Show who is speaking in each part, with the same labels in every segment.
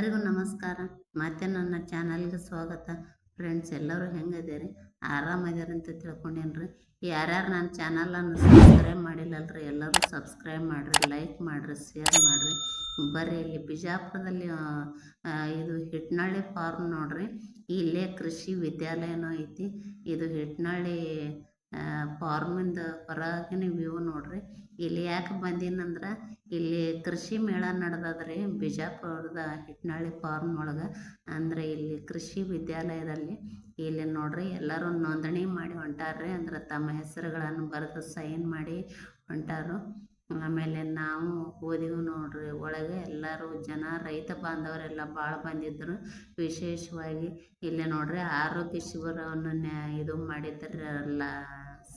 Speaker 1: ಎಲ್ಲರಿಗೂ ನಮಸ್ಕಾರ. ಮತ್ತೆ ನನ್ನ ಚಾನಲ್ಗೆ ಸ್ವಾಗತ. ಫ್ರೆಂಡ್ಸ್, ಎಲ್ಲರೂ ಹೆಂಗದಿರಿ? ಆರಾಮಾಗ್ಯಾರ ಅಂತ ತಿಳ್ಕೊಂಡೇನ್ರಿ. ಯಾರ್ಯಾರು ನನ್ನ ಚಾನಲನ್ನು ಸಬ್ಸ್ಕ್ರೈಬ್ ಮಾಡಿಲ್ಲಲ್ರಿ, ಎಲ್ಲರೂ ಸಬ್ಸ್ಕ್ರೈಬ್ ಮಾಡಿರಿ, ಲೈಕ್ ಮಾಡಿರಿ, ಶೇರ್ ಮಾಡಿರಿ. ಬರ್ರಿ, ಇಲ್ಲಿ ಬಿಜಾಪುರದಲ್ಲಿ ಇದು ಹಿಟ್ನಳ್ಳಿ ಫಾರ್ಮ್ ನೋಡ್ರಿ. ಇಲ್ಲೇ ಕೃಷಿ ವಿದ್ಯಾಲಯನೂ ಐತಿ. ಇದು ಹಿಟ್ನಳ್ಳಿ ಫಾರ್ಮಿಂದ ಹೊರಗಿನ ವ್ಯೂ ನೋಡ್ರಿ. ಇಲ್ಲಿ ಯಾಕೆ ಬಂದೀನಂದ್ರೆ, ಇಲ್ಲಿ ಕೃಷಿ ಮೇಳ ನಡೆದದ್ರಿ ಬಿಜಾಪುರದ ಹಿಟ್ನಳ್ಳಿ ಫಾರ್ಮ್ ಒಳಗೆ. ಅಂದರೆ ಇಲ್ಲಿ ಕೃಷಿ ವಿದ್ಯಾಲಯದಲ್ಲಿ ಇಲ್ಲಿ ನೋಡ್ರಿ ಎಲ್ಲರೂ ನೋಂದಣಿ ಮಾಡಿ ಹೊಂಟಾರ್ರಿ. ಅಂದ್ರೆ ತಮ್ಮ ಹೆಸರುಗಳನ್ನು ಬರೆದು ಸೈನ್ ಮಾಡಿ ಹೊಂಟಾರು. ಆಮೇಲೆ ನಾವು ಓದಿವು ನೋಡ್ರಿ. ಒಳಗೆ ಎಲ್ಲರೂ ಜನ ರೈತ ಬಾಂಧವರೆಲ್ಲ ಭಾಳ ಬಂದಿದ್ದರು. ವಿಶೇಷವಾಗಿ ಇಲ್ಲಿ ನೋಡ್ರಿ ಆರೋಗ್ಯ ಶಿಬಿರವನ್ನು ಇದು ಮಾಡಿದ್ರಲ್ಲ,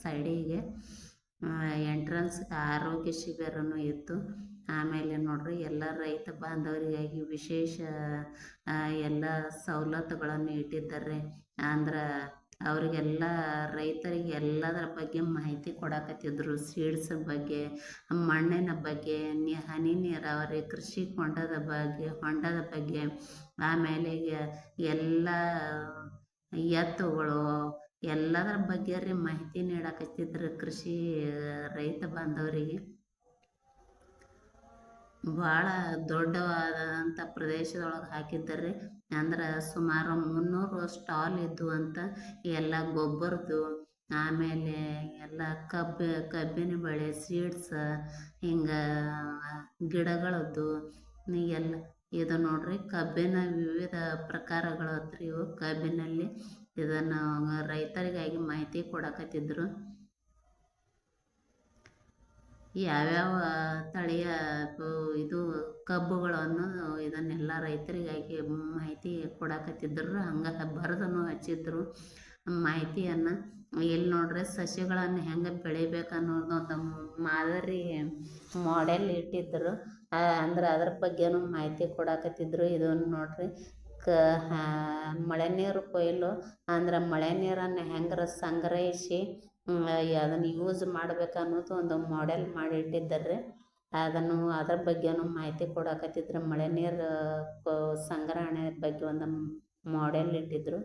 Speaker 1: ಸೈಡಿಗೆ ಎಂಟ್ರನ್ಸ್ ಆರೋಗ್ಯ ಶಿಬಿರನೂ ಇತ್ತು. ಆಮೇಲೆ ನೋಡ್ರಿ ಎಲ್ಲ ರೈತ ಬಾಂಧವರಿಗಾಗಿ ವಿಶೇಷ ಎಲ್ಲ ಸವಲತ್ತುಗಳನ್ನು ಇಟ್ಟಿದ್ದಾರೆ. ಅಂದ್ರೆ ಅವರಿಗೆಲ್ಲ ರೈತರಿಗೆ ಎಲ್ಲದರ ಬಗ್ಗೆ ಮಾಹಿತಿ ಕೊಡಕತ್ತಿದ್ರು. ಸೀಡ್ಸ್ ಬಗ್ಗೆ, ಮಣ್ಣಿನ ಬಗ್ಗೆ, ಹನಿ ನೀರಾವರಿ, ಕೃಷಿ ಹೊಂಡದ ಬಗ್ಗೆ, ಆಮೇಲೆ ಎಲ್ಲ ಎತ್ತುಗಳು ಎಲ್ಲದರ ಬಗ್ಗೆ ರೀ ಮಾಹಿತಿ ನೀಡಕತ್ತಿದ್ರು ಕೃಷಿ ರೈತ ಬಾಂಧವರಿಗೆ. ಭಾಳ ದೊಡ್ಡವಾದಂಥ ಪ್ರದೇಶದೊಳಗೆ ಹಾಕಿದ್ದಾರೆ. ಅಂದ್ರೆ ಸುಮಾರು 300 ಸ್ಟಾಲ್ ಇದ್ದು ಅಂತ. ಎಲ್ಲ ಗೊಬ್ಬರದ್ದು, ಆಮೇಲೆ ಎಲ್ಲ ಕಬ್ಬಿನ ಬೆಳೆ, ಸೀಡ್ಸ್, ಹಿಂಗೆ ಗಿಡಗಳದ್ದು ಎಲ್ಲ ಇದು ನೋಡ್ರಿ. ಕಬ್ಬಿನ ವಿವಿಧ ಪ್ರಕಾರಗಳತ್ರಿ ಇವು. ಕಬ್ಬಿನಲ್ಲಿ ಇದನ್ನು ರೈತರಿಗಾಗಿ ಮಾಹಿತಿ ಕೊಡಕತ್ತಿದ್ರು. ಯಾವ್ಯಾವ ತಳಿಯ ಇದು ಕಬ್ಬುಗಳನ್ನು ಇದನ್ನೆಲ್ಲ ರೈತರಿಗಾಗಿ ಮಾಹಿತಿ ಕೊಡಕತ್ತಿದ್ರು. ಹಂಗೆ ಬರೆದನ್ನು ಹಚ್ಚಿದ್ರು ಮಾಹಿತಿಯನ್ನು. ಇಲ್ಲಿ ನೋಡ್ರಿ ಸಸ್ಯಗಳನ್ನು ಹೆಂಗೆ ಬೆಳಿಬೇಕು ಅನ್ನೋದೊಂದು ಮಾದರಿ ಮಾಡೆಲ್ ಇಟ್ಟಿದ್ರು. ಅಂದ್ರೆ ಅದ್ರ ಬಗ್ಗೆನೂ ಮಾಹಿತಿ ಕೊಡಕತ್ತಿದ್ರು. ಇದನ್ನು ನೋಡ್ರಿ ಮಳೆ ನೀರು ಕೊಯ್ಲು, ಅಂದ್ರೆ ಮಳೆ ನೀರನ್ನು ಹೆಂಗಾರ ಸಂಗ್ರಹಿಸಿ ಅದನ್ನು ಯೂಸ್ ಮಾಡ್ಬೇಕು ಅನ್ನೋದು ಒಂದು ಮಾಡೆಲ್ ಮಾಡಿ ಇಟ್ಟಿದ್ದಾರೆ. ಅದ್ರ ಬಗ್ಗೆನೂ ಮಾಹಿತಿ ಕೊಡಕತ್ತಿದ್ರು. ಮಳೆ ನೀರು ಸಂಗ್ರಹಣೆ ಬಗ್ಗೆ ಒಂದು ಮಾಡೆಲ್ ಇಟ್ಟಿದ್ರು.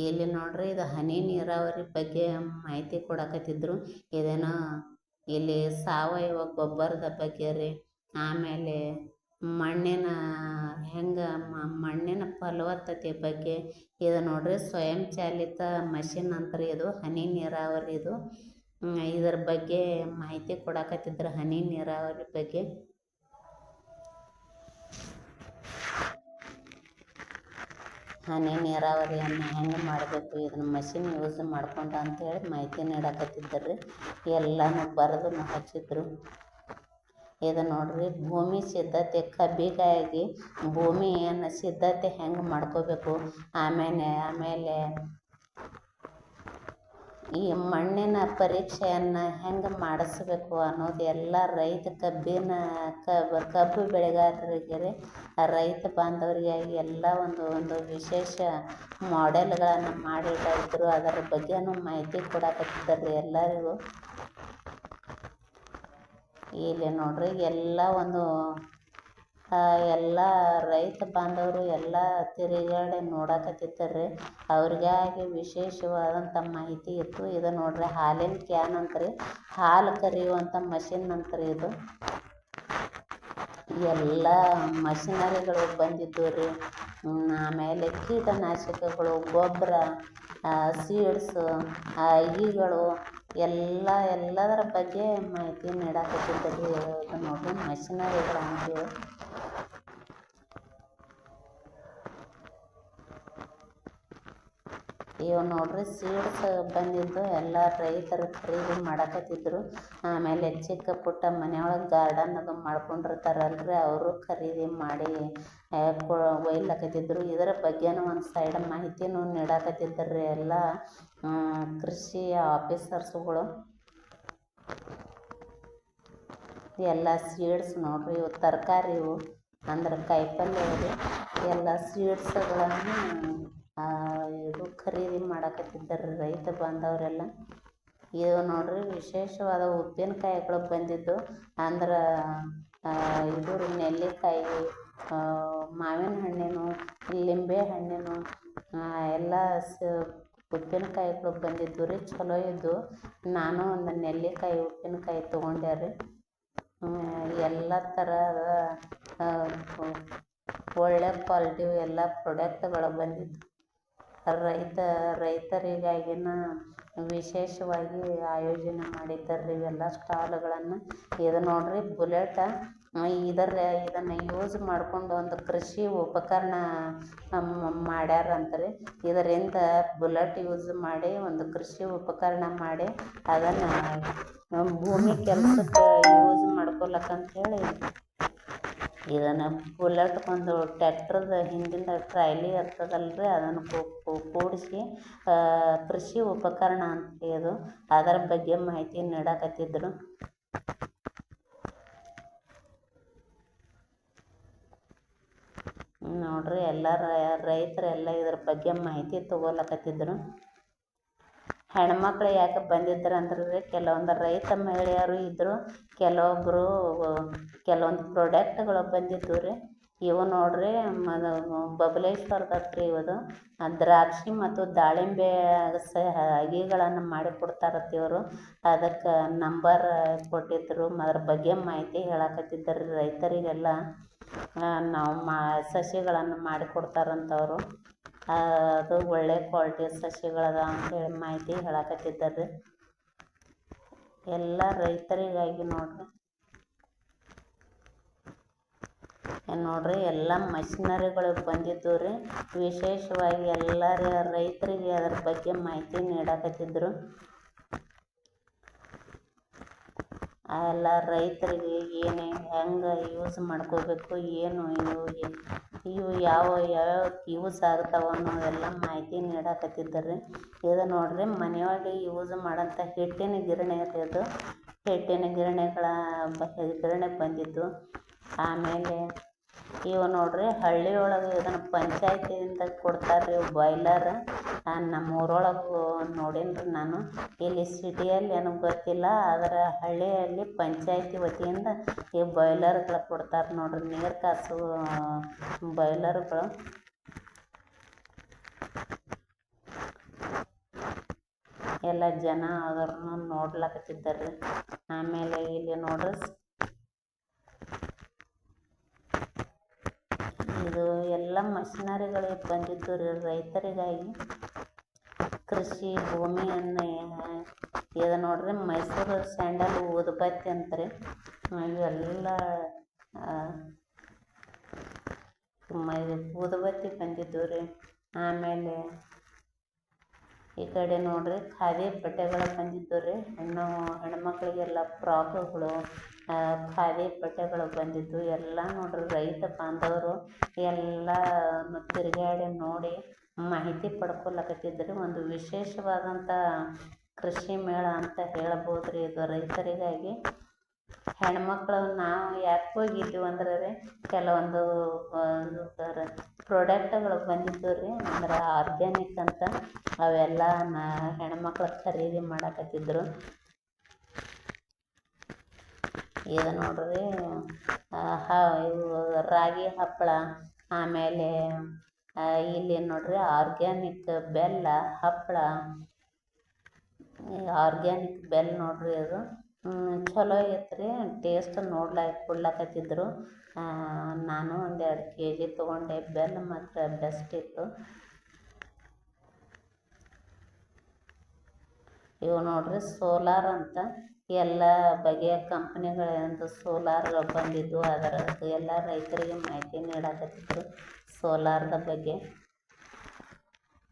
Speaker 1: ಇಲ್ಲಿ ನೋಡ್ರಿ ಇದು ಹನಿ ನೀರಾವರಿ ಬಗ್ಗೆ ಮಾಹಿತಿ ಕೊಡಕತ್ತಿದ್ರು. ಇದೇನೋ ಇಲ್ಲಿ ಸಾವಯವ ಗೊಬ್ಬರದ ಬಗ್ಗೆ ರೀ. ಆಮೇಲೆ ಮಣ್ಣಿನ ಫಲವತ್ತತೆ ಬಗ್ಗೆ. ಇದು ನೋಡ್ರಿ ಸ್ವಯಂ ಚಾಲಿತ ಮಷಿನ್ ಅಂತಾರೆ. ಇದು ಹನಿ ನೀರಾವರಿ. ಇದರ ಬಗ್ಗೆ ಮಾಹಿತಿ ಕೊಡಕತ್ತಿದ್ರು ಹನಿ ನೀರಾವರಿ ಬಗ್ಗೆ. ಹನಿ ನೀರಾವರಿಯನ್ನು ಹೆಂಗೆ ಮಾಡಬೇಕು, ಇದನ್ನ ಮಷಿನ್ ಯೂಸ್ ಮಾಡ್ಕೊಂಡು ಅಂತೇಳಿ ಮಾಹಿತಿ ನೀಡಕತ್ತಿದ್ದರು. ಎಲ್ಲನೂ ಬರೆದು ಹಚ್ಚಿದ್ರು. ಇದು ನೋಡ್ರಿ ಭೂಮಿ ಸಿದ್ಧತೆ, ಕಬ್ಬಿಗಾಗಿ ಭೂಮಿಯನ್ನು ಸಿದ್ಧತೆ ಹೆಂಗೆ ಮಾಡ್ಕೋಬೇಕು, ಆಮೇಲೆ ಈ ಮಣ್ಣಿನ ಪರೀಕ್ಷೆಯನ್ನು ಹೆಂಗೆ ಮಾಡಿಸ್ಬೇಕು ಅನ್ನೋದು ಎಲ್ಲ ರೈತ ಕಬ್ಬು ಬೆಳೆಗಾರರಿಗೆ, ರೈತ ಬಾಂಧವರಿಗಾಗಿ ಎಲ್ಲ ಒಂದು ವಿಶೇಷ ಮಾಡೆಲ್ಗಳನ್ನು ಮಾಡಿಟ್ಟಿದ್ರು. ಅದರ ಬಗ್ಗೆನೂ ಮಾಹಿತಿ ಕೊಡಕತ್ತಿದ್ದಾರೆ ಎಲ್ಲರಿಗೂ. ಇಲ್ಲಿ ನೋಡ್ರಿ ಎಲ್ಲ ರೈತ ಬಾಂಧವರು ಎಲ್ಲ ತಿರುಗಾಡಿ ನೋಡಕತ್ತಿದ್ದಾರೆ. ಅವ್ರಿಗಾಗಿ ವಿಶೇಷವಾದಂಥ ಮಾಹಿತಿ ಇತ್ತು. ಇದು ನೋಡ್ರಿ ಹಾಲಿನ ಕ್ಯಾನ್ ಅಂತ್ರಿ, ಹಾಲು ಕರೆಯುವಂಥ ಮಷಿನ್ ಅಂತ್ರಿ ಇದು. ಎಲ್ಲ ಮಷಿನರಿಗಳು ಬಂದಿದ್ದು ರೀ. ಆಮೇಲೆ ಕೀಟನಾಶಕಗಳು, ಗೊಬ್ಬರ, ಸೀಡ್ಸ್, ಈಗಳು ಎಲ್ಲದರ ಬಗ್ಗೆ ಮಾಹಿತಿ ನೀಡಕತ್ತಿದ್ದರು. ಇದು ನೋಡ್ರಿ ಮಷಿನರಿಗಳು ಅಂತೀವಿ. ಇವು ನೋಡ್ರಿ ಸೀಡ್ಸ್ ಬಂದಿದ್ದು ಎಲ್ಲ ರೈತರು ಖರೀದಿ ಮಾಡಕತ್ತಿದ್ರು. ಆಮೇಲೆ ಚಿಕ್ಕ ಪುಟ್ಟ ಮನೆಯೊಳಗೆ ಗಾರ್ಡನ್ ಅದು ಮಾಡ್ಕೊಂಡಿರ್ತಾರಲ್ರಿ, ಅವರು ಖರೀದಿ ಮಾಡಿ ಒಯ್ಲಕತ್ತಿದ್ರು. ಇದರ ಬಗ್ಗೆನೂ ಒಂದು ಸೈಡ್ ಮಾಹಿತಿನೂ ನೀಡಕತ್ತಿದ್ದರು ಎಲ್ಲ ಕೃಷಿ ಆಫೀಸರ್ಸ್ಗಳು. ಎಲ್ಲ ಸೀಡ್ಸ್ ನೋಡ್ರಿ, ಇವು ತರಕಾರಿ, ಇವು ಅಂದ್ರೆ ಕಾಯಿಪಲ್ಯ, ಎಲ್ಲ ಸೀಡ್ಸ್ಗಳನ್ನು ಇದು ಖರೀದಿ ಮಾಡಕತ್ತಿದ್ದಾರೆ ರೈತ ಬಾಂಧವರೆಲ್ಲ. ಇದು ನೋಡ್ರಿ ವಿಶೇಷವಾದ ಉಪ್ಪಿನಕಾಯಿಗಳು ಬಂದಿದ್ದು. ಅಂದ್ರೆ ಇದು ರೀ ನೆಲ್ಲಿಕಾಯಿ, ಮಾವಿನ ಹಣ್ಣಿನ, ಲಿಂಬೆ ಹಣ್ಣಿನ ಎಲ್ಲ ಉಪ್ಪಿನಕಾಯಿಗಳು ಬಂದಿದ್ದು ರೀ. ಚಲೋ ಇದ್ದು. ನಾನು ಒಂದು ನೆಲ್ಲಿಕಾಯಿ ಉಪ್ಪಿನಕಾಯಿ ತೊಗೊಂಡೆ ರೀ. ಎಲ್ಲ ಥರದ ಒಳ್ಳೆ ಕ್ವಾಲಿಟಿ ಎಲ್ಲ ಪ್ರಾಡಕ್ಟ್ಗಳು ಬಂದಿದ್ದು. ರೈತರಿಗಾಗಿನ ವಿಶೇಷವಾಗಿ ಆಯೋಜನೆ ಮಾಡಿದ್ದಾರೆ ಇವೆಲ್ಲ ಸ್ಟಾಲ್ಗಳನ್ನು. ಇದು ನೋಡ್ರಿ ಬುಲೆಟ್. ಇದನ್ನು ಯೂಸ್ ಮಾಡಿಕೊಂಡು ಒಂದು ಕೃಷಿ ಉಪಕರಣ ಮಾಡ್ಯಾರಂತ್ರಿ. ಇದರಿಂದ ಬುಲೆಟ್ ಯೂಸ್ ಮಾಡಿ ಒಂದು ಕೃಷಿ ಉಪಕರಣ ಮಾಡಿ ಅದನ್ನು ಭೂಮಿ ಕೆಲಸಕ್ಕೆ ಯೂಸ್ ಮಾಡ್ಕೊಳಕ್ಕಂಥೇಳಿ ಇದನ್ನು ಬುಲೆಟ್ ಒಂದು ಟ್ಯಾಕ್ಟ್ರದ ಹಿಂದಿಂದ ಟ್ರಾಯ್ಲಿ ಇರ್ತದಲ್ರಿ, ಅದನ್ನು ಕೂಡಿಸಿ ಕೃಷಿ ಉಪಕರಣ ಅಂತ ಇದು. ಅದರ ಬಗ್ಗೆ ಮಾಹಿತಿ ನೀಡಕತ್ತಿದ್ರು. ನೋಡ್ರಿ ಎಲ್ಲ ರೈತರೆಲ್ಲ ಇದ್ರ ಬಗ್ಗೆ ಮಾಹಿತಿ ತಗೊಳಕತ್ತಿದ್ರು. ಹೆಣ್ಮಕ್ಳು ಯಾಕೆ ಬಂದಿದ್ರು ಅಂದ್ರೆ ಕೆಲವೊಂದು ರೈತ ಮಹಿಳೆಯರು ಇದ್ದರು, ಕೆಲವೊಂದು ಪ್ರಾಡಕ್ಟ್ಗಳು ಬಂದಿದ್ದು ರೀ. ಇವು ನೋಡ್ರಿ ಬಬಲೇಶ್ವರದತ್ರಿ ಇವುದು ದ್ರಾಕ್ಷಿ ಮತ್ತು ದಾಳಿಂಬೆ ಅಗಿಗಳನ್ನು ಮಾಡಿ ಕೊಡ್ತಾರತ್ತಿ ಇವರು. ಅದಕ್ಕೆ ನಂಬರ್ ಕೊಟ್ಟಿದ್ರು, ಅದ್ರ ಬಗ್ಗೆ ಮಾಹಿತಿ ಹೇಳಕತ್ತಿದ್ದಾರೆ ರೈತರಿಗೆಲ್ಲ. ನಾವು ಸಸಿಗಳನ್ನು ಮಾಡಿಕೊಡ್ತಾರಂಥವ್ರು. ಅದು ಒಳ್ಳೆ ಕ್ವಾಲಿಟಿ ಸಸಿಗಳದ ಅಂತೇಳಿ ಮಾಹಿತಿ ಹೇಳಕತ್ತಿದ್ದಾರೆ ಎಲ್ಲ ರೈತರಿಗಾಗಿ. ನೋಡ್ರಿ ಎಲ್ಲ ಮಷಿನರಿಗಳು ಬಂದಿದ್ದು ರೀ. ವಿಶೇಷವಾಗಿ ಎಲ್ಲ ರೈತರಿಗೆ ಅದ್ರ ಬಗ್ಗೆ ಮಾಹಿತಿ ನೀಡಕತ್ತಿದ್ರು. ಎಲ್ಲ ರೈತರಿಗೆ ಏನೇ ಹೆಂಗೆ ಯೂಸ್ ಮಾಡ್ಕೋಬೇಕು, ಏನು ಇವು ಯಾವ್ಯಾವ ಯೂಸ್ ಆಗ್ತಾವ ಅನ್ನೋದೆಲ್ಲ ಮಾಹಿತಿ ನೀಡಕತ್ತಿದ್ದಾರೆ. ಇದು ನೋಡ್ರಿ ಮನೆಯೊಳಗೆ ಯೂಸ್ ಮಾಡೋಂಥ ಹಿಟ್ಟಿನ ಗಿರಣಿ ಅದು. ಹಿಟ್ಟಿನ ಗಿರಣಿ ಬಂದಿದ್ದು. ಆಮೇಲೆ ಇವು ನೋಡ್ರಿ ಹಳ್ಳಿಯೊಳಗೆ ಇದನ್ನು ಪಂಚಾಯತಿಯಿಂದ ಕೊಡ್ತಾರೆ ಇವು ಬಾಯ್ಲರ್. ನಮ್ಮ ಊರೊಳಗೆ ನೋಡೀನಿ ನಾನು. ಇಲ್ಲಿ ಸಿಟಿಯಲ್ಲಿ ಏನೂ ಗೊತ್ತಿಲ್ಲ, ಆದರೆ ಹಳ್ಳಿಯಲ್ಲಿ ಪಂಚಾಯತಿ ವತಿಯಿಂದ ಈ ಬಾಯ್ಲರ್ಗಳು ಕೊಡ್ತಾರೆ ನೋಡ್ರಿ, ನೀರು ಕಾಸು ಬಾಯ್ಲರ್ಗಳು. ಎಲ್ಲ ಜನ ಅದನ್ನು ನೋಡ್ಲಕತ್ತಿದ್ದಾರೆ. ಆಮೇಲೆ ಇಲ್ಲಿ ನೋಡ್ರಿ ಇದು ಎಲ್ಲ ಮಷಿನರಿಗಳಿಗೆ ಬಂದಿದ್ದು ರೀ ರೈತರಿಗಾಗಿ. ಕೃಷಿ ಭೂಮಿಯನ್ನು ಇದು ನೋಡ್ರಿ ಮೈಸೂರು ಸ್ಯಾಂಡಲ್ ಊದುಬತ್ತಿ ಅಂತಾರೆ. ಇವೆಲ್ಲ ಊದುಬತ್ತಿ ಬಂದಿದ್ದು ರೀ. ಆಮೇಲೆ ಈ ಕಡೆ ನೋಡ್ರಿ ಖಾದಿ ಬಟ್ಟೆಗಳು ಬಂದಿದ್ದು ರೀ. ಹೆಣ್ಮಕ್ಳಿಗೆಲ್ಲ ಫ್ರಾಕ್ಗಳು, ಖಾದಿ ಬಟ್ಟೆಗಳು ಬಂದಿದ್ದು ಎಲ್ಲ ನೋಡ್ರಿ. ರೈತ ಬಾಂಧವರು ಎಲ್ಲ ತಿರುಗಾಡಿ ನೋಡಿ ಮಾಹಿತಿ ಪಡ್ಕೊಳಕತ್ತಿದ್ರು. ಒಂದು ವಿಶೇಷವಾದಂಥ ಕೃಷಿ ಮೇಳ ಅಂತ ಹೇಳ್ಬೋದು ರೀ ಇದು ರೈತರಿಗಾಗಿ. ಹೆಣ್ಮಕ್ಳು ನಾವು ಯಾಕೆ ಹೋಗಿದ್ದೀವಿ ಅಂದ್ರೆ ಕೆಲವೊಂದು ಪ್ರಾಡಕ್ಟ್ಗಳು ಬಂದಿದ್ದು ರೀ, ಅಂದ್ರೆ ಆರ್ಗ್ಯಾನಿಕ್ ಅಂತ. ಅವೆಲ್ಲ ಹೆಣ್ಮಕ್ಳು ಖರೀದಿ ಮಾಡಕತ್ತಿದ್ರು. ಇದು ನೋಡ್ರಿ ಇವು ರಾಗಿ ಹಪ್ಪಳ. ಆಮೇಲೆ ಇಲ್ಲಿ ನೋಡ್ರಿ ಆರ್ಗ್ಯಾನಿಕ್ ಬೆಲ್ಲ ಹಪ್ಪಳ. ಆರ್ಗ್ಯಾನಿಕ್ ಬೆಲ್ಲ ನೋಡ್ರಿ ಅದು ಚಲೋ ಐತ್ರಿ. ಟೇಸ್ಟ್ ಕೊಡ್ಲಕತ್ತಿದ್ರು. ನಾನು 1-2 kg ತೊಗೊಂಡೆ. ಬೆಲ್ಲ ಮಾತ್ರ ಬೆಸ್ಟ್ ಇತ್ತು. ಇವು ನೋಡ್ರಿ ಸೋಲಾರ್ ಅಂತ ಎಲ್ಲ ಬಗೆಯ ಕಂಪ್ನಿಗಳಿಂದ ಸೋಲಾರ್ಗಳು ಬಂದಿದ್ದು. ಅದರದ್ದು ಎಲ್ಲ ರೈತರಿಗೆ ಮಾಹಿತಿ ನೀಡಕತ್ತಿದ್ರು ಸೋಲಾರ್ದ ಬಗ್ಗೆ.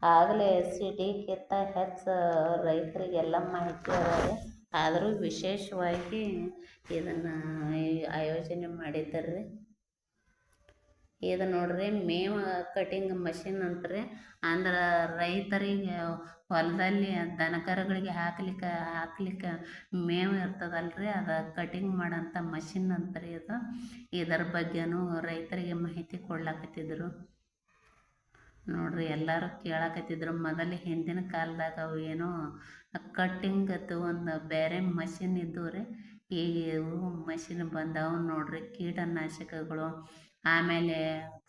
Speaker 1: ಆಗಲೇ ಸಿಟಿಗಿಂತ ಹೆಚ್ಚು ರೈತರಿಗೆಲ್ಲ ಮಾಹಿತಿ ಅದಾವೆ. ಆದರೂ ವಿಶೇಷವಾಗಿ ಇದನ್ನು ಆಯೋಜನೆ ಮಾಡಿದ್ದಾರೆ. ಇದು ನೋಡ್ರಿ ಮೇವು ಕಟಿಂಗ್ ಮಷಿನ್ ಅಂತಾರೆ. ಅಂದ್ರೆ ರೈತರಿಗೆ ಹೊಲದಲ್ಲಿ ದನಕರುಗಳಿಗೆ ಹಾಕ್ಲಿಕ್ಕೆ ಮೇವು ಇರ್ತದಲ್ರಿ, ಅದು ಕಟಿಂಗ್ ಮಾಡೋಂಥ ಮಷಿನ್ ಅಂತಾರೆ ಇದು. ಇದರ ಬಗ್ಗೆನೂ ರೈತರಿಗೆ ಮಾಹಿತಿ ಕೊಡ್ಲಕತ್ತಿದ್ರು. ನೋಡ್ರಿ ಎಲ್ಲರೂ ಕೇಳಕತ್ತಿದ್ರು. ಮೊದಲು ಹಿಂದಿನ ಕಾಲದಾಗ ಅವು ಏನೋ ಕಟ್ಟಿಂಗತ್ತು ಒಂದು ಬೇರೆ ಮಷಿನ್ ಇದ್ದವು ರೀ. ಈಗ ಇವು ಮಷಿನ್ ಬಂದಾವು ನೋಡ್ರಿ. ಕೀಟನಾಶಕಗಳು ಆಮೇಲೆ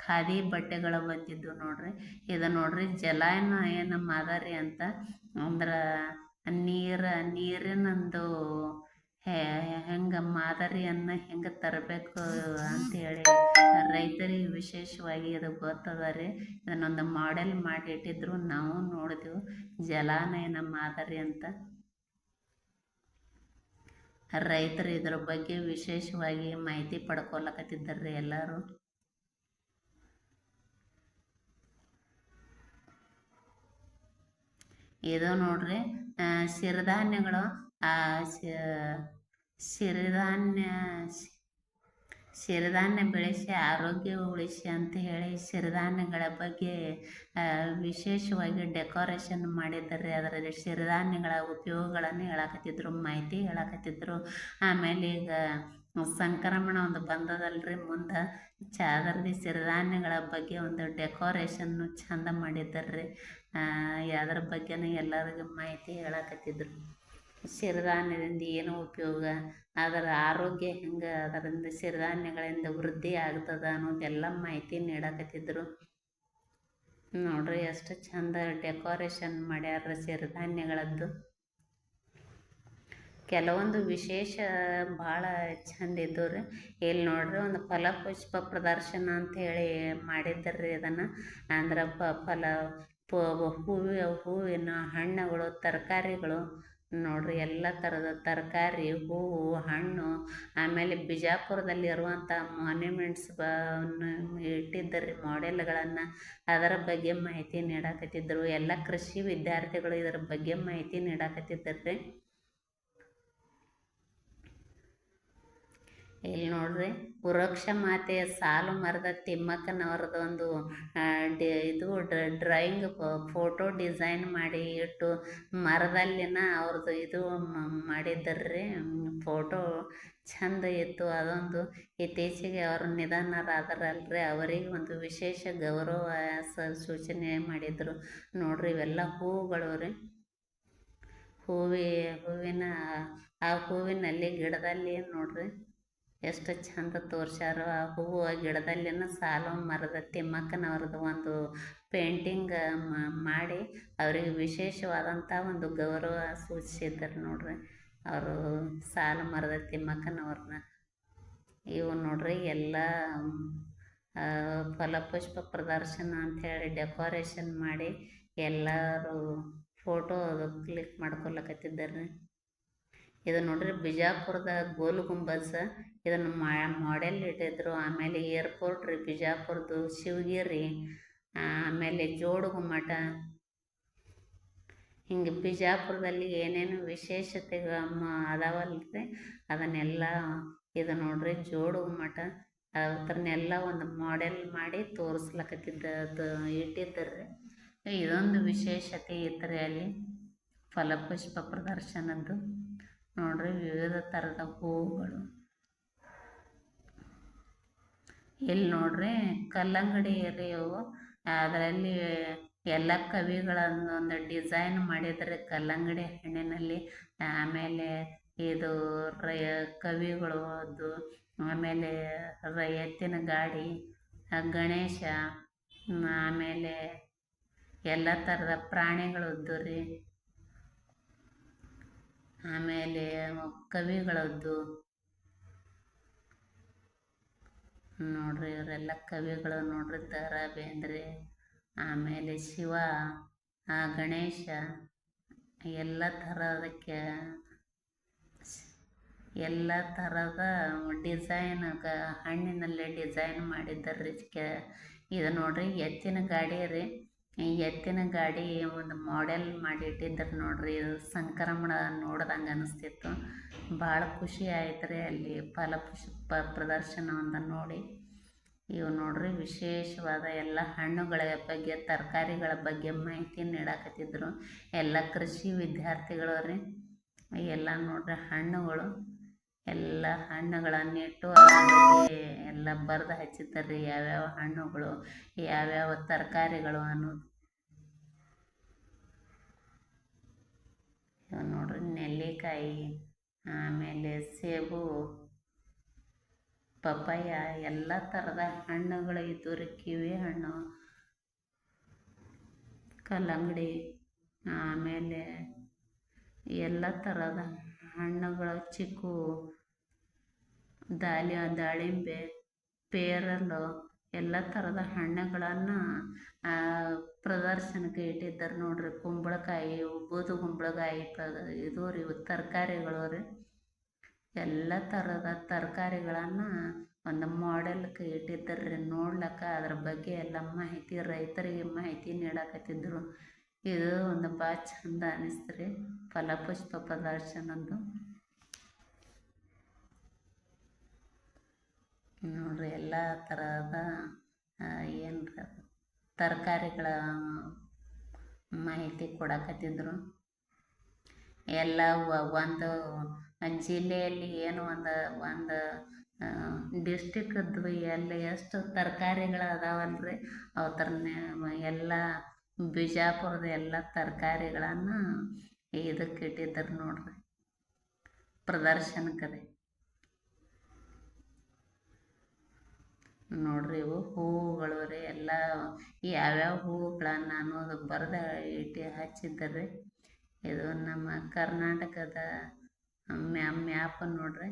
Speaker 1: ಖಾದಿ ಬಟ್ಟೆಗಳು ಬಂದಿದ್ದು ನೋಡ್ರಿ. ಇದು ನೋಡ್ರಿ ಜಲಾನಯನ ಮಾದರಿ ಅಂತ ಅಂದ್ರೆ ನೀರಿನಂದು ಹೆಂಗೆ ಮಾದರಿಯನ್ನು ಹೆಂಗೆ ತರಬೇಕು ಅಂತೇಳಿ ರೈತರಿಗೆ ವಿಶೇಷವಾಗಿ ಇದು ಗೊತ್ತದ ರೀ. ಇದನ್ನೊಂದು ಮಾಡೆಲ್ ಮಾಡಿ ಇಟ್ಟಿದ್ರು, ನಾವು ನೋಡಿದೆವು ಜಲಾನಯನ ಮಾದರಿ ಅಂತ. ರೈತರು ಇದ್ರ ಬಗ್ಗೆ ವಿಶೇಷವಾಗಿ ಮಾಹಿತಿ ಪಡ್ಕೊಳಕತ್ತಿದ್ದಾರೆ ಎಲ್ಲರೂ. ಇದು ನೋಡ್ರಿ ಸಿರಿಧಾನ್ಯಗಳು ಸಿರಿಧಾನ್ಯ ಬೆಳೆಸಿ ಆರೋಗ್ಯ ಉಳಿಸಿ ಅಂತ ಹೇಳಿ ಸಿರಿಧಾನ್ಯಗಳ ಬಗ್ಗೆ ವಿಶೇಷವಾಗಿ ಡೆಕೋರೇಷನ್ ಮಾಡಿದ್ದಾರೆ. ಅದರಲ್ಲಿ ಸಿರಿಧಾನ್ಯಗಳ ಉಪಯೋಗಗಳನ್ನು ಹೇಳಕತ್ತಿದ್ರು, ಮಾಹಿತಿ ಹೇಳಕತ್ತಿದ್ರು. ಆಮೇಲೆ ಈಗ ಸಂಕ್ರಮಣ ಒಂದು ಬಂದದಲ್ರಿ ಮುಂದೆ, ಅದರಲ್ಲಿ ಸಿರಿಧಾನ್ಯಗಳ ಬಗ್ಗೆ ಒಂದು ಡೆಕೋರೇಷನ್ನು ಚಂದ ಮಾಡಿದ್ದಾರೆ. ಅದ್ರ ಬಗ್ಗೆನೂ ಎಲ್ಲರಿಗೂ ಮಾಹಿತಿ ಹೇಳಕತ್ತಿದ್ರು. ಸಿರಿಧಾನ್ಯದಿಂದ ಏನು ಉಪಯೋಗ, ಅದರ ಆರೋಗ್ಯ ಹೆಂಗೆ, ಅದರಿಂದ ಸಿರಿಧಾನ್ಯಗಳಿಂದ ವೃದ್ಧಿ ಆಗ್ತದ ಅನ್ನೋದೆಲ್ಲ ಮಾಹಿತಿ ನೀಡಕತ್ತಿದ್ರು. ನೋಡ್ರಿ ಎಷ್ಟು ಚಂದ ಡೆಕೋರೇಷನ್ ಮಾಡ್ಯಾರ ಸಿರಿಧಾನ್ಯಗಳದ್ದು. ಕೆಲವೊಂದು ವಿಶೇಷ ಭಾಳ ಚಂದ ಇದ್ದವು ರೀ. ಇಲ್ಲಿ ನೋಡ್ರಿ ಒಂದು ಫಲಪುಷ್ಪ ಪ್ರದರ್ಶನ ಅಂತ ಹೇಳಿ ಮಾಡಿದ್ದಾರೆ ಇದನ್ನು. ಅಂದ್ರೆ ಹೂವಿನ ಹಣ್ಣುಗಳು, ತರಕಾರಿಗಳು ನೋಡ್ರಿ, ಎಲ್ಲ ಥರದ ತರಕಾರಿ, ಹೂವು, ಹಣ್ಣು, ಆಮೇಲೆ ಬಿಜಾಪುರದಲ್ಲಿ ಇರುವಂಥ ಮಾನ್ಯುಮೆಂಟ್ಸ್ ಇಟ್ಟಿದ್ದಾರೆ ಮಾಡೆಲ್ಗಳನ್ನು. ಅದರ ಬಗ್ಗೆ ಮಾಹಿತಿ ನೀಡಕತ್ತಿದ್ರು. ಎಲ್ಲ ಕೃಷಿ ವಿದ್ಯಾರ್ಥಿಗಳು ಇದರ ಬಗ್ಗೆ ಮಾಹಿತಿ ನೀಡಕತ್ತಿದ್ದಾರೆ. ಇಲ್ಲಿ ನೋಡ್ರಿ ವೃಕ್ಷ ಮಾತೆಯ ಸಾಲು ಮರದ ತಿಮ್ಮಕ್ಕನವ್ರದ್ದು ಒಂದು ಇದು ಡ್ರಾಯಿಂಗ್ ಫೋಟೋ ಡಿಸೈನ್ ಮಾಡಿ ಇಟ್ಟು ಮರದಲ್ಲಿನ ಅವ್ರದ್ದು ಇದು ಮಾಡಿದ್ದರ್ರಿ. ಫೋಟೋ ಚಂದ ಇತ್ತು. ಅದೊಂದು ಇತ್ತೀಚೆಗೆ ಅವರು ನಿಧನರಾದರಲ್ರಿ, ಅವರಿಗೆ ಒಂದು ವಿಶೇಷ ಗೌರವ ಸೂಚನೆ ಮಾಡಿದರು ನೋಡ್ರಿ. ಇವೆಲ್ಲ ಹೂವುಗಳು ರೀ. ಹೂವಿನಲ್ಲಿ ಗಿಡದಲ್ಲಿ ನೋಡ್ರಿ ಎಷ್ಟು ಚಂದ ತೋರ್ಸ್ಯಾರ. ಆ ಹೂವು ಗಿಡದಲ್ಲಿನ ಸಾಲು ಮರದ ತಿಮ್ಮಕ್ಕನವ್ರದ್ದು ಒಂದು ಪೇಂಟಿಂಗ್ ಮಾಡಿ ಅವರಿಗೆ ವಿಶೇಷವಾದಂಥ ಒಂದು ಗೌರವ ಸೂಚಿಸಿದ್ದಾರೆ ನೋಡ್ರಿ, ಅವರು ಸಾಲು ಮರದ ತಿಮ್ಮಕ್ಕನವ್ರನ್ನ. ಇವು ನೋಡ್ರಿ ಎಲ್ಲ ಫಲಪುಷ್ಪ ಪ್ರದರ್ಶನ ಅಂಥೇಳಿ ಡೆಕೋರೇಷನ್ ಮಾಡಿ ಎಲ್ಲರೂ ಫೋಟೋ ಕ್ಲಿಕ್ ಮಾಡ್ಕೊಳಕತ್ತಿದ್ದಾರೆ. ಇದು ನೋಡ್ರಿ ಬಿಜಾಪುರದ ಗೋಲ್ ಗುಂಬಜ್, ಇದನ್ನು ಮಾಡೆಲ್ ಇಟ್ಟಿದ್ರು. ಆಮೇಲೆ ಏರ್ಪೋರ್ಟ್ ರೀ ಬಿಜಾಪುರದ್ದು, ಶಿವಗಿರಿ, ಆಮೇಲೆ ಜೋಡುಗುಮ್ಮಟ. ಹಿಂಗೆ ಬಿಜಾಪುರದಲ್ಲಿ ಏನೇನು ವಿಶೇಷತೆಗಳು ಅದಾವಲ್ರಿ ಅದನ್ನೆಲ್ಲ ಇದು ನೋಡ್ರಿ ಜೋಡುಗುಮ್ಮಟ ಅದನ್ನೆಲ್ಲ ಒಂದು ಮಾಡೆಲ್ ಮಾಡಿ ತೋರಿಸ್ಲಕತ್ತಿದ್ದು ಇಟ್ಟಿದ್ದಾರೆ. ಇದೊಂದು ವಿಶೇಷತೆ ಇತ್ತು ಅಲ್ಲಿ ಫಲಪುಷ್ಪ ಪ್ರದರ್ಶನದ್ದು. ನೋಡ್ರಿ ವಿವಿಧ ಥರದ ಹೂವುಗಳು. ಇಲ್ಲಿ ನೋಡ್ರಿ ಕಲ್ಲಂಗಡಿ ರೀ ಅವು. ಅದರಲ್ಲಿ ಎಲ್ಲ ಕವಿಗಳನ್ನು ಒಂದು ಡಿಸೈನ್ ಮಾಡಿದರೆ ಕಲ್ಲಂಗಡಿ ಹಣ್ಣಿನಲ್ಲಿ. ಆಮೇಲೆ ಇದು ಕವಿಗಳು ಅದು, ಆಮೇಲೆ ಎತ್ತಿನ ಗಾಡಿ, ಗಣೇಶ, ಆಮೇಲೆ ಎಲ್ಲ ಥರದ ಪ್ರಾಣಿಗಳದ್ದು ರೀ, ಆಮೇಲೆ ಕವಿಗಳದ್ದು ನೋಡ್ರಿ. ಇವರೆಲ್ಲ ಕವಿಗಳು ನೋಡ್ರಿ, ದ.ರಾ ಬೇಂದ್ರೆ, ಆಮೇಲೆ ಶಿವ, ಗಣೇಶ, ಎಲ್ಲ ಥರದ ಡಿಸೈನ್ ಹಣ್ಣಿನಲ್ಲೇ ಡಿಸೈನ್ ಮಾಡಿದ್ದಾರೆ. ಇದು ನೋಡ್ರಿ ಎತ್ತಿನ ಗಾಡಿ ರೀ. ಈ ಎತ್ತಿನ ಗಾಡಿ ಒಂದು ಮಾಡೆಲ್ ಮಾಡಿ ಇಟ್ಟಿದ್ದಾರೆ ನೋಡ್ರಿ. ಇದು ಸಂಕ್ರಮಣ ನೋಡ್ದಂಗೆ ಅನಿಸ್ತಿತ್ತು. ಭಾಳ ಖುಷಿ ಆಯ್ತು ರೀ ಅಲ್ಲಿ ಫಲಪುಷ್ಪ ಪ್ರದರ್ಶನವನ್ನು ನೋಡಿ. ಇವು ನೋಡ್ರಿ ವಿಶೇಷವಾದ ಎಲ್ಲ ಹಣ್ಣುಗಳ ಬಗ್ಗೆ, ತರಕಾರಿಗಳ ಬಗ್ಗೆ ಮಾಹಿತಿ ನೀಡಕತ್ತಿದ್ರು. ಎಲ್ಲ ಕೃಷಿ ವಿದ್ಯಾರ್ಥಿಗಳು ರೀ. ಎಲ್ಲ ನೋಡ್ರಿ ಹಣ್ಣುಗಳು ಎಲ್ಲ ಹಣ್ಣುಗಳನ್ನಿಟ್ಟು ಅದ್ರ ಬಗ್ಗೆ ಎಲ್ಲ ಬರೆದು ಹಚ್ಚಿದ್ದಾರೆ ಯಾವ್ಯಾವ ಹಣ್ಣುಗಳು ಯಾವ್ಯಾವ ತರಕಾರಿಗಳು ಅನ್ನೋದು. ನೋಡ್ರಿ ನೆಲ್ಲಿಕಾಯಿ, ಆಮೇಲೆ ಸೇಬು, ಪಪ್ಪಾಯ, ಎಲ್ಲ ಥರದ ಹಣ್ಣುಗಳು ಇದ್ದು ರೀ. ಕಿವಿ ಹಣ್ಣು, ಕಲ್ಲಂಗಡಿ, ಆಮೇಲೆ ಎಲ್ಲ ಥರದ ಹಣ್ಣುಗಳು, ಚಿಕ್ಕು, ದಾಳಿಂಬೆ, ಪೇರಲು, ಎಲ್ಲ ಥರದ ಹಣ್ಣುಗಳನ್ನು ಪ್ರದರ್ಶನಕ್ಕೆ ಇಟ್ಟಿದ್ದಾರೆ ನೋಡ್ರಿ. ಕುಂಬಳಕಾಯಿ, ಬೂದು ಕುಂಬಳಕಾಯಿ, ಇದು ರೀ ತರಕಾರಿಗಳು ರೀ. ಎಲ್ಲ ಥರದ ತರಕಾರಿಗಳನ್ನು ಒಂದು ಮಾಡೆಲ್ಗೆ ಇಟ್ಟಿದ್ದಾರೆ ನೋಡ್ಲಕ್ಕ. ಅದ್ರ ಬಗ್ಗೆ ಎಲ್ಲ ಮಾಹಿತಿ ರೈತರಿಗೆ ಮಾಹಿತಿ ನೀಡಕತ್ತಿದ್ರು. ಇದು ಒಂದು ಭಾಳ ಚಂದ ಅನಿಸ್ತ್ರಿ ಫಲಪುಷ್ಪ ಪ್ರದರ್ಶನದ್ದು. ನೋಡ್ರಿ ಎಲ್ಲ ಥರದ ಏನ್ರ ತರಕಾರಿಗಳ ಮಾಹಿತಿ ಕೊಡಕತ್ತಿದ್ರು. ಎಲ್ಲ ಒಂದು ಜಿಲ್ಲೆಯಲ್ಲಿ ಏನು ಒಂದು ಡಿಸ್ಟಿಕ್ದು ಎಲ್ಲಿ ಎಷ್ಟು ತರಕಾರಿಗಳು ಅದಾವಲ್ರಿ ಅವ ಥರನೇ ಎಲ್ಲ ಬಿಜಾಪುರದ ಎಲ್ಲ ತರಕಾರಿಗಳನ್ನು ಇದಕ್ಕೆ ಇಟ್ಟಿದ್ದಾರೆ ನೋಡ್ರಿ ಪ್ರದರ್ಶನಕ್ಕೆ. ನೋಡ್ರಿ ಇವು ಹೂವುಗಳು ರೀ. ಎಲ್ಲ ಯಾವ್ಯಾವ ಹೂವುಗಳನ್ನ ಅನ್ನೋದು ಬರೆದು ಹಚ್ಚಿದ್ದಾರೆ. ಇದು ನಮ್ಮ ಕರ್ನಾಟಕದ ಮ್ಯಾಪ್ ನೋಡ್ರಿ.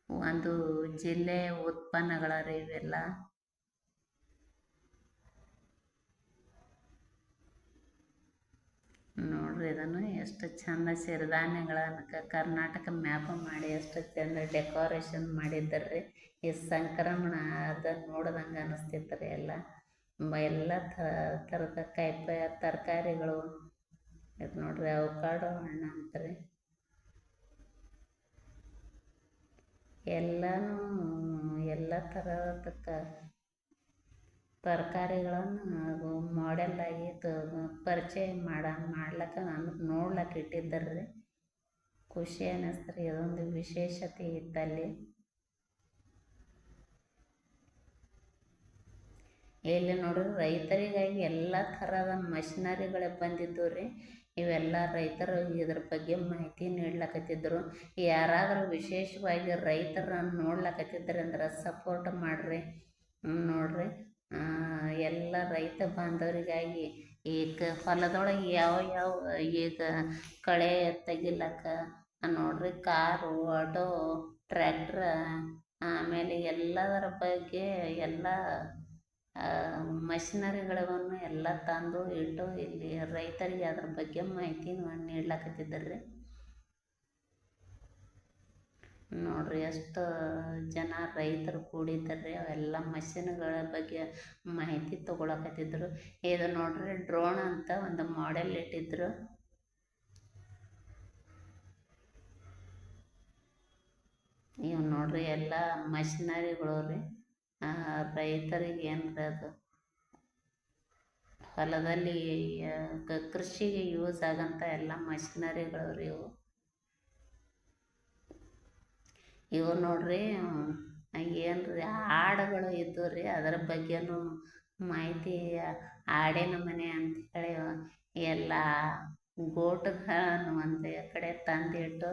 Speaker 1: ಒಂದು ಜಿಲ್ಲೆ ಉತ್ಪನ್ನಗಳ ರೀ ಇವೆಲ್ಲ. ನೋಡ್ರಿ ಇದನ್ನು ಎಷ್ಟು ಚಂದ ಸಿರಿಧಾನ್ಯಗಳನ್ನು ಕರ್ನಾಟಕ ಮ್ಯಾಪ್ ಮಾಡಿ ಎಷ್ಟು ಚಂದ ಡೆಕೋರೇಷನ್ ಮಾಡಿದ್ದಾರೆ. ಈ ಸಂಕ್ರಮಣ ಅದು ನೋಡ್ದಂಗೆ ಅನ್ನಿಸ್ತಿತ್ತು ಎಲ್ಲ ಎಲ್ಲ ಥರದ ತರಕಾರಿಗಳು. ಇದು ನೋಡ್ರಿ ಅವಕಾಡೋ ಹಣ್ಣು ಅಂತಾರೆ. ಎಲ್ಲ ಥರದ ತರಕಾರಿಗಳನ್ನು ಮಾಡೆಲ್ ಆಗಿ ಪರಿಚಯ ಮಾಡ್ಲಕ್ಕ ನೋಡ್ಲಕ್ಕ ಇಟ್ಟಿದ್ದಾರೆ. ಖುಷಿ ಅನ್ನಿಸ್ತಾರೆ. ಇದೊಂದು ವಿಶೇಷತೆ ಇತ್ತಲ್ಲಿ. ಇಲ್ಲಿ ನೋಡ್ರಿ ರೈತರಿಗಾಗಿ ಎಲ್ಲ ಥರದ ಮಷಿನರಿಗಳೇ ಬಂದಿದ್ದು ರೀ. ಇವೆಲ್ಲ ರೈತರು ಇದ್ರ ಬಗ್ಗೆ ಮಾಹಿತಿ ನೀಡ್ಲಕತ್ತಿದ್ರು. ಯಾರಾದರೂ ವಿಶೇಷವಾಗಿ ರೈತರನ್ನು ನೋಡ್ಲಕತ್ತಿದ್ರೆ ಅಂದ್ರೆ ಸಪೋರ್ಟ್ ಮಾಡಿರಿ. ನೋಡ್ರಿ ಎಲ್ಲ ರೈತ ಬಾಂಧವರಿಗಾಗಿ ಈಗ ಹೊಲದೊಳಗೆ ಯಾವ ಈಗ ಕಳೆ ತೆಗಿಲಕ್ಕ ನೋಡ್ರಿ ಕಾರು, ಆಟೋ, ಟ್ರ್ಯಾಕ್ಟ್ರ, ಆಮೇಲೆ ಎಲ್ಲದರ ಬಗ್ಗೆ ಎಲ್ಲ ಮಷಿನರಿಗಳನ್ನು ಎಲ್ಲ ತಂದು ಇಟ್ಟು ಇಲ್ಲಿ ರೈತರಿಗೆ ಅದ್ರ ಬಗ್ಗೆ ಮಾಹಿತಿ ನೀಡ್ಲಕತ್ತಿದ್ದಾರೆ. ನೋಡ್ರಿ ಎಷ್ಟು ಜನ ರೈತರು ಕೂಡಿದ್ದಾರೆ. ಅವೆಲ್ಲ ಮಷಿನ್ಗಳ ಬಗ್ಗೆ ಮಾಹಿತಿ ತಗೊಳಕತ್ತಿದ್ರು. ಇದು ನೋಡ್ರಿ ಡ್ರೋನ್ ಅಂತ ಒಂದು ಮಾಡೆಲ್ ಇಟ್ಟಿದ್ರು. ಇವು ನೋಡ್ರಿ ಎಲ್ಲ ಮಷಿನರಿಗಳು ರೀ. ರೈತರಿಗೆ ಏನ್ರಿ ಅದು ಹೊಲದಲ್ಲಿ ಕೃಷಿಗೆ ಯೂಸ್ ಆಗಂತ ಎಲ್ಲ ಮಷಿನರಿಗಳು ರೀ ಇವು ನೋಡ್ರಿ. ಏನ್ರಿ ಹಾಡುಗಳು ಇದ್ದು ರೀ. ಅದರ ಬಗ್ಗೆನೂ ಮಾಹಿತಿ ಹಾಡಿನ ಮನೆ ಅಂಥೇಳಿ ಎಲ್ಲ ಗೋಟುಗಳನ್ನು ಒಂದು ಕಡೆ ತಂದಿಟ್ಟು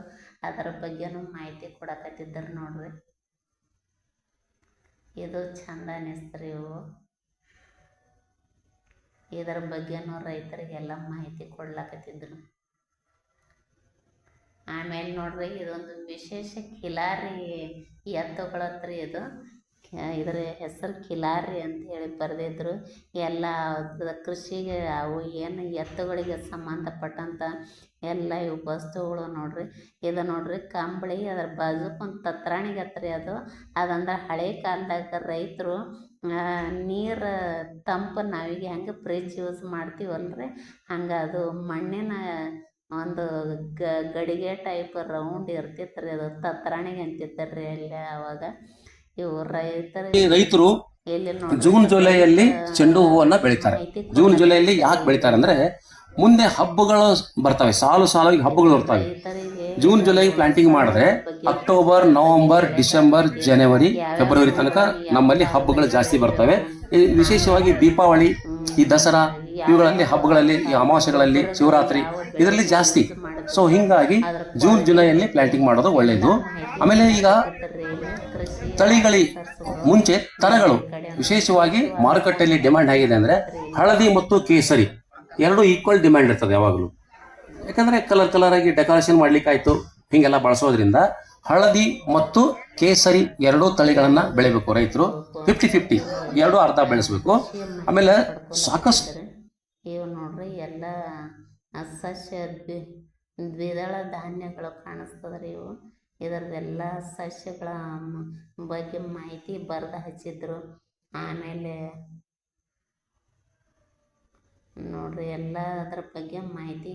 Speaker 1: ಅದರ ಬಗ್ಗೆನೂ ಮಾಹಿತಿ ಕೊಡಕತ್ತಿದ್ದಾರೆ ನೋಡ್ರಿ. ಇದು ಚಂದ ಅನಿಸ್ತ್ರಿ. ಇವು ಇದರ ಬಗ್ಗೆನೂ ರೈತರಿಗೆಲ್ಲ ಮಾಹಿತಿ ಕೊಡ್ಲಕತ್ತಿದ್ರು. ಆಮೇಲೆ ನೋಡ್ರಿ ಇದೊಂದು ವಿಶೇಷ ಕಿಲಾರಿ ಎತ್ತುಗಳತ್ರ ಇದು. ಇದರ ಹೆಸರು ಕಿಲಾರಿ ಅಂತ ಹೇಳಿ ಬರೆದಿದ್ರು. ಎಲ್ಲ ಕೃಷಿಗೆ ಅವು ಏನು ಎತ್ತುಗಳಿಗೆ ಸಂಬಂಧಪಟ್ಟಂಥ ಎಲ್ಲ ಇವು ವಸ್ತುಗಳು ನೋಡ್ರಿ. ಇದು ನೋಡ್ರಿ ಕಂಬಳಿ, ಅದರ ಬಾಜುಕೊಂದು ತತ್ರಾಣಿಗೆ ಹತ್ರಿ ಅದಂದ್ರೆ ಹಳೆ ಕಾಲದಾಗ ರೈತರು ನೀರು ತಂಪು ನಾವಿಗೆ ಹೆಂಗೆ ಫ್ರಿಜ್ ಯೂಸ್ ಮಾಡ್ತೀವಲ್ರಿ ಹಂಗೆ ಅದು ಮಣ್ಣಿನ ಒಂದು ಗಡಿಗೆ ಟೈಪ್ ರೌಂಡ್ ಇರ್ತಿತ್ತು ರೀ. ಅದು ತತ್ರಾಣಿಗೆ ಅಂತಿರ್ತಾರೆ ಅಲ್ಲಿ ಅವಾಗ. ಇವು
Speaker 2: ರೈತರು ಜೂನ್ ಜುಲೈಯಲ್ಲಿ ಚೆಂಡು ಹೂವನ್ನ ಬೆಳಿತಾರೆ. ಜೂನ್ ಜುಲೈಯಲ್ಲಿ ಯಾಕೆ ಬೆಳಿತಾರೆ ಅಂದ್ರೆ ಮುಂದೆ ಹಬ್ಬಗಳು ಬರ್ತವೆ, ಸಾಲಾಗಿ ಹಬ್ಬಗಳು ಬರ್ತವೆ. ಜೂನ್ ಜುಲೈ ಪ್ಲಾಂಟಿಂಗ್ ಮಾಡಿದ್ರೆ ಅಕ್ಟೋಬರ್, ನವೆಂಬರ್, ಡಿಸೆಂಬರ್, ಜನವರಿ, ಫೆಬ್ರವರಿ ತನಕ ನಮ್ಮಲ್ಲಿ ಹಬ್ಬಗಳು ಜಾಸ್ತಿ ಬರ್ತವೆ. ವಿಶೇಷವಾಗಿ ದೀಪಾವಳಿ, ಈ ದಸರಾ, ಇವುಗಳಲ್ಲಿ ಹಬ್ಬಗಳಲ್ಲಿ, ಈ ಅಮಾವಾಸ್ಯೆಗಳಲ್ಲಿ, ಶಿವರಾತ್ರಿ ಇದರಲ್ಲಿ ಜಾಸ್ತಿ. ಸೊ ಹಿಂಗಾಗಿ ಜೂನ್ ಜುಲೈಯಲ್ಲಿ ಪ್ಲಾಂಟಿಂಗ್ ಮಾಡೋದು ಒಳ್ಳೆಯದು. ಆಮೇಲೆ ಈಗ ತಳಿಗಳಿ ಮುಂಚೆ ತರಗಳು ವಿಶೇಷವಾಗಿ ಮಾರುಕಟ್ಟೆಯಲ್ಲಿ ಡಿಮ್ಯಾಂಡ್ ಆಗಿದೆ ಅಂದರೆ ಹಳದಿ ಮತ್ತು ಕೇಸರಿ ಎರಡು ಈಕ್ವಲ್ ಡಿಮ್ಯಾಂಡ್ ಇರ್ತದೆ ಯಾವಾಗಲೂ. ಯಾಕಂದರೆ ಕಲರ್ ಆಗಿ ಡೆಕೋರೇಷನ್ ಮಾಡ್ಲಿಕ್ಕಾಯ್ತು ಹೀಗೆಲ್ಲ ಬಳಸೋದ್ರಿಂದ ಹಳದಿ ಮತ್ತು ಕೇಸರಿ ಎರಡೂ ತಳಿಗಳನ್ನು ಬೆಳಿಬೇಕು ರೈತರು. 50-50 ಎರಡೂ ಅರ್ಧ ಬೆಳೆಸಬೇಕು. ಆಮೇಲೆ ಸಾಕಷ್ಟು
Speaker 1: ಇವು ನೋಡ್ರಿ ಎಲ್ಲ ಸಸ್ಯ ದ್ವಿದಳ ಧಾನ್ಯಗಳು ಕಾಣಿಸ್ತದ್ರಿ. ಇದರದೆಲ್ಲ ಸಸ್ಯಗಳ ಬಗ್ಗೆ ಮಾಹಿತಿ ಬರೆದು ಹಚ್ಚಿದ್ರು. ಆಮೇಲೆ ನೋಡ್ರಿ ಎಲ್ಲ ಅದ್ರ ಬಗ್ಗೆ ಮಾಹಿತಿ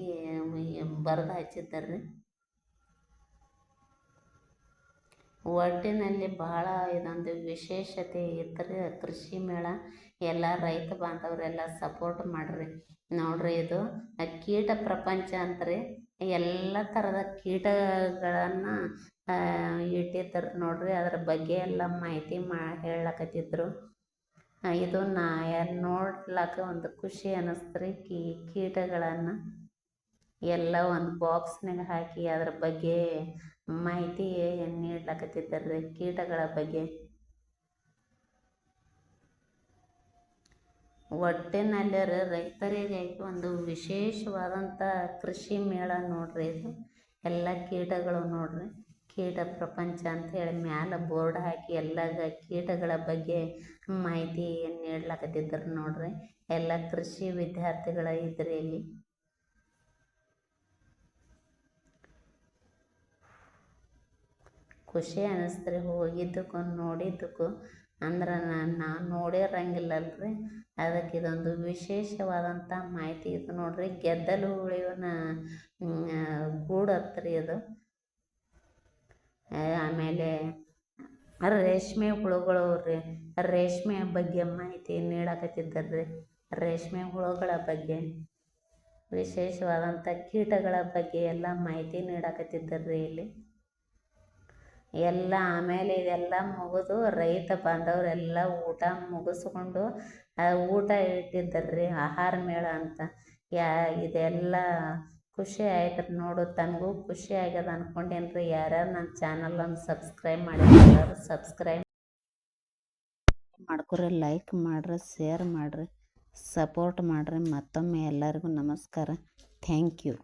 Speaker 1: ಬರೆದು ಹಚ್ಚಿದ್ದಾರ್ರಿ. ಒಟ್ಟಿನಲ್ಲಿ ಬಹಳ ಇದೊಂದು ವಿಶೇಷತೆ ಇತ್ತು ಕೃಷಿ ಮೇಳ. ಎಲ್ಲ ರೈತ ಬಾಂಧವರೆಲ್ಲ ಸಪೋರ್ಟ್ ಮಾಡ್ರಿ. ನೋಡ್ರಿ ಇದು ಕೀಟ ಪ್ರಪಂಚ ಅಂತ್ರಿ. ಎಲ್ಲ ಥರದ ಕೀಟಗಳನ್ನು ಇಟ್ಟಿದ್ದಾರೆ ನೋಡ್ರಿ. ಅದ್ರ ಬಗ್ಗೆ ಎಲ್ಲ ಮಾಹಿತಿ ಹೇಳಕತ್ತಿದ್ರು. ಇದು ನೋಡ್ಲಾಕ ಒಂದು ಖುಷಿ ಅನ್ನಿಸ್ತ್ರಿ. ಕೀಟಗಳನ್ನು ಎಲ್ಲ ಒಂದು ಬಾಕ್ಸ್ನಾಗ ಹಾಕಿ ಅದ್ರ ಬಗ್ಗೆ ಮಾಹಿತಿ ನೀಡ್ಲಕತ್ತಿದ್ದಾರೆ ಕೀಟಗಳ ಬಗ್ಗೆ. ಒಟ್ಟಿನಲ್ಲಿ ರೈತರಿಗೆ ಒಂದು ವಿಶೇಷವಾದಂಥ ಕೃಷಿ ಮೇಳ ನೋಡ್ರಿ ಇದು. ಎಲ್ಲ ಕೀಟಗಳು ನೋಡ್ರಿ, ಕೀಟ ಪ್ರಪಂಚ ಅಂತೇಳಿ ಮ್ಯಾಲ ಬೋರ್ಡ್ ಹಾಕಿ ಎಲ್ಲ ಕೀಟಗಳ ಬಗ್ಗೆ ಮಾಹಿತಿ ನೀಡ್ಲಕತ್ತಿದ್ರು ನೋಡ್ರಿ. ಎಲ್ಲ ಕೃಷಿ ವಿದ್ಯಾರ್ಥಿಗಳ ಇದ್ರಿ ಇಲ್ಲಿ. ಖುಷಿ ಅನ್ನಿಸ್ತ್ರಿ ಹೋಗಿದ್ದಕ್ಕೂ ನೋಡಿದ್ದಕ್ಕೂ. ಅಂದ್ರೆ ನಾನು ನೋಡಿರಂಗಿಲ್ಲಲ್ರಿ, ಅದಕ್ಕೆ ಇದೊಂದು ವಿಶೇಷವಾದಂಥ ಮಾಹಿತಿ ಇದು ನೋಡ್ರಿ. ಗೆದ್ದಲು ಹುಳುವಿನ ಗೂಡು ಹತ್ರಿ ಇದು. ಆಮೇಲೆ ರೇಷ್ಮೆ ಹುಳುಗಳು ರೇಷ್ಮೆ ಬಗ್ಗೆ ಮಾಹಿತಿ ನೀಡಕತ್ತಿದ್ದಾರ್ರಿ. ರೇಷ್ಮೆ ಹುಳುಗಳ ಬಗ್ಗೆ, ವಿಶೇಷವಾದಂಥ ಕೀಟಗಳ ಬಗ್ಗೆ ಎಲ್ಲ ಮಾಹಿತಿ ನೀಡಕತ್ತಿದ್ದಾರ್ರಿ ಇಲ್ಲಿ ಎಲ್ಲ. ಆಮೇಲೆ ಇದೆಲ್ಲ ಮುಗಿದು ರೈತ ಬಾಂಧವರೆಲ್ಲ ಊಟ ಮುಗಿಸ್ಕೊಂಡು ಊಟ ಇಟ್ಟಿದ್ದಾರ್ರಿ, ಆಹಾರ ಮೇಳ ಅಂತ. ಇದೆಲ್ಲ ಖುಷಿ ಆಯ್ತು ನೋಡು. ತನಗೂ ಖುಷಿ ಆಗ್ಯದ ಅಂದ್ಕೊಂಡೇನ್ರಿ. ಯಾರ್ಯಾರು ನನ್ನ ಚಾನಲನ್ನು ಸಬ್ಸ್ಕ್ರೈಬ್ ಮಾಡಿದ್ರು ಸಬ್ಸ್ಕ್ರೈಬ್ ಮಾಡ್ಕೊರಿ, ಲೈಕ್ ಮಾಡ್ರಿ, ಶೇರ್ ಮಾಡಿರಿ, ಸಪೋರ್ಟ್ ಮಾಡಿರಿ. ಮತ್ತೊಮ್ಮೆ ಎಲ್ಲರಿಗೂ ನಮಸ್ಕಾರ. Thank you.